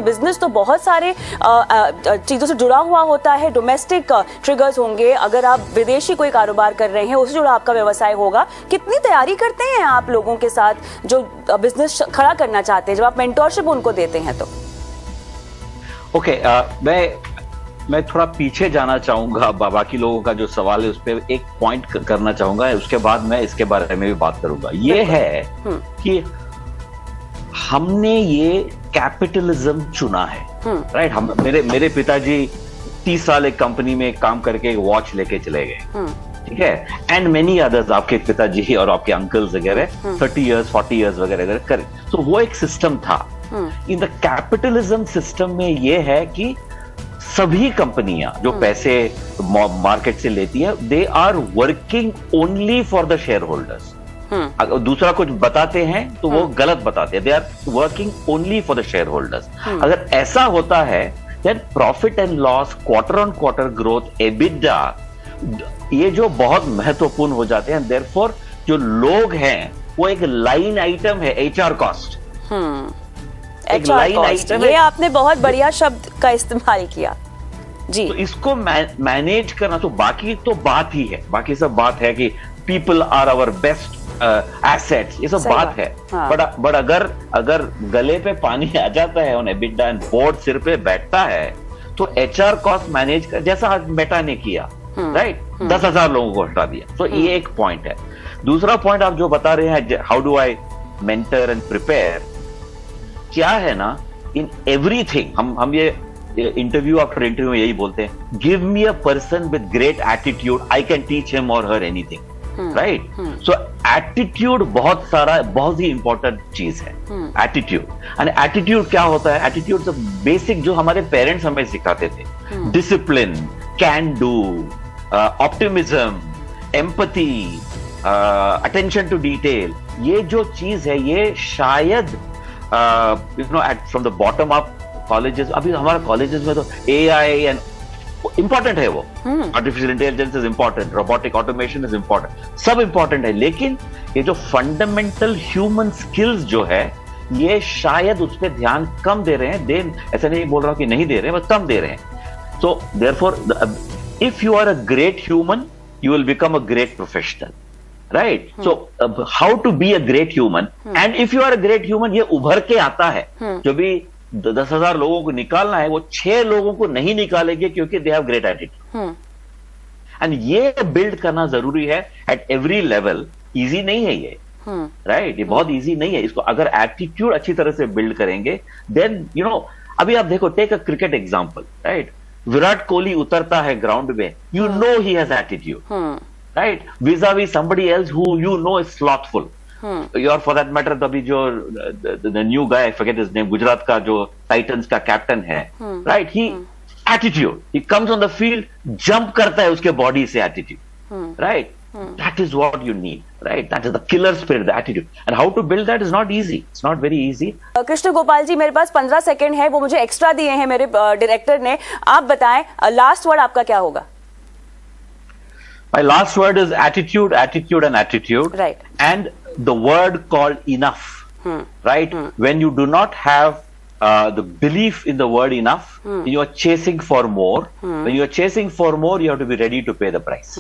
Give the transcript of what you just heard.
Business तो बहुत सारे चीजों से जुड़ा हुआ होता है। डोमेस्टिक ट्रिगर्स होंगे, अगर आप विदेशी कोई कारोबार कर रहे हैं उससे जुड़ा आपका व्यवसाय होगा। कितनी तैयारी करते हैं आप लोगों के साथ जो बिजनेस खड़ा करना चाहते हैं, जब आप मेंटोरशिप उनको देते हैं तो? मैं थोड़ा पीछे जाना चाहूंगा, बाकी लोगों का जो सवाल है उस पर एक पॉइंट करना चाहूंगा, उसके बाद मैं इसके बारे में भी बात करूंगा। ये है कि हमने ये कैपिटलिज्म चुना है, राइट। हम मेरे पिताजी 30 साल एक कंपनी में काम करके एक वॉच लेके चले गए, ठीक है। एंड मेनी अदर्स, आपके पिताजी और आपके अंकल्स वगैरह 30 इयर्स 40 इयर्स वगैरह कर, तो वो एक सिस्टम था। इन द कैपिटलिज्म सिस्टम में ये है कि सभी कंपनियां जो पैसे मार्केट से लेती है, they are working only for the shareholders. दूसरा कुछ बताते हैं तो वो गलत बताते हैं। They are working only for the shareholders. अगर ऐसा होता है then profit and loss, quarter on quarter growth, EBITDA, ये जो बहुत महत्वपूर्ण हो जाते हैं। देयरफॉर जो लोग हैं वो एक लाइन आइटम है, एचआर कॉस्ट। एक लाइन आइटम, ये आपने बहुत बढ़िया शब्द का इस्तेमाल किया जी। तो इसको मैनेज करना, तो बाकी तो बात ही है, बाकी सब बात है कि people are our best assets, ये सब बात है। बट अगर गले पे पानी आ जाता है, उन्हें एबिटा एंड बोर्ड सिर पे बैठता है, तो एचआर कॉस्ट मैनेज कर, जैसा आज मेटा ने किया, राइट, 10,000 लोगों को हटा दिया। तो ये एक पॉइंट है। दूसरा पॉइंट आप जो बता रहे हैं, how do I mentor and prepare, क्या है ना, इन एवरीथिंग हम ये इंटरव्यू आफ्टर इंटरव्यू यही बोलते हैं, give me a person with great attitude, I can teach him और हर एनीथिंग, राइट। सो एटीट्यूड बहुत ही इंपॉर्टेंट चीज है, एटीट्यूड। एंड एटीट्यूड क्या होता है? एटीट्यूड तो बेसिक जो हमारे पेरेंट्स हमें सिखाते थे, discipline, can do, optimism, empathy, attention to detail, ये जो चीज है, ये शायद from the bottom up colleges, अभी हमारा कॉलेजेस में तो एआई एंड इंपॉर्टेंट है, वो artificial intelligence is important, robotic automation is important, सब इंपॉर्टेंट है, लेकिन ये जो फंडामेंटल ह्यूमन स्किल्स जो है, ये शायद उस पर ध्यान कम दे रहे हैं। ऐसा नहीं बोल रहा कि नहीं दे रहे हैं, बस कम दे रहे हैं। So therefore if you are a great human, you will become a great professional, right. So how to be a great human, and if you are a great human, ये उभर के आता है। जो भी 10,000 लोगों को निकालना है, वो 6 लोगों को नहीं निकालेंगे क्योंकि they have great attitude. And ये बिल्ड करना जरूरी है एट एवरी लेवल। इजी नहीं है ये, राइट, ये बहुत इजी नहीं है। इसको अगर एटीट्यूड अच्छी तरह से बिल्ड करेंगे, देन अभी आप देखो, take a cricket example, right. Virat Kohli उतरता है ग्राउंड में, you know he has attitude, right, vis-a-vis somebody else who you know is slothful, or for that matter अभी जो the new guy, I forget his name, Gujarat का जो Titans का captain है, right, he attitude, he comes on the field, jump करता है उसके body से attitude, right, that is what you need, right, that is the killer spirit, the attitude, and how to build that is not easy, it's not very easy. Krishna Gopal ji, मेरे पास 15 second है, वो मुझे extra दिए हैं मेरे डायरेक्टर ने। आप बताएं, लास्ट वर्ड आपका क्या होगा? My last word is attitude, attitude, and attitude. Right. And the word called enough. Right? When you do not have the belief in the word enough, you are chasing for more. When you are chasing for more, you have to be ready to pay the price.